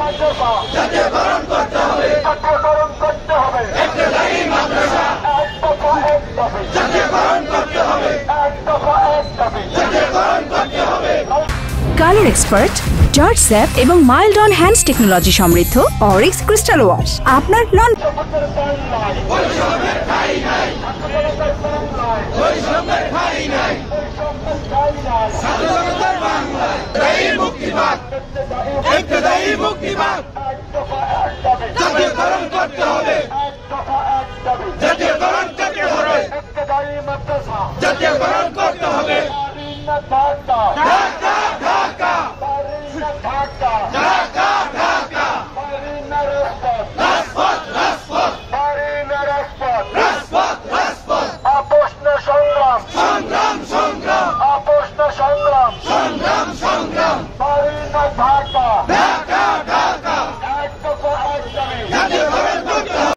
জাতীয়করণ করতে হবে, জাতীয়করণ করতে হবে, ইবতেদায়ী মাদ্রাসা এক দফা এক দাবি, জাতীয়করণ করতে হবে, এক দফা এক দাবি, জাতীয়করণ করতে হবে। কালার এক্সপার্ট, জর্জ স্যাপ এবং মাইল্ড অন হ্যান্ডস টেকনোলজি সমৃদ্ধ অরিক্স ক্রিস্টাল ওয়াশ আপনার জাতীয়করণ করতে হবে, জাতীয়করণ করতে হবে, জাতীয়করণ করতে হবে। ঢাকা ঢাকা ঢাকা ঢাকা রাজপথ রাজপথ রাজপথ রাজপথ আপোষ না সংগ্রাম সংগ্রাম সংগ্রাম আপোষ না সংগ্রাম সংগ্রাম সংগ্রাম ঢাকা ঢাকা ঢাকা এক দফা এক দাবি, জাতীয়করণ করতে হবে।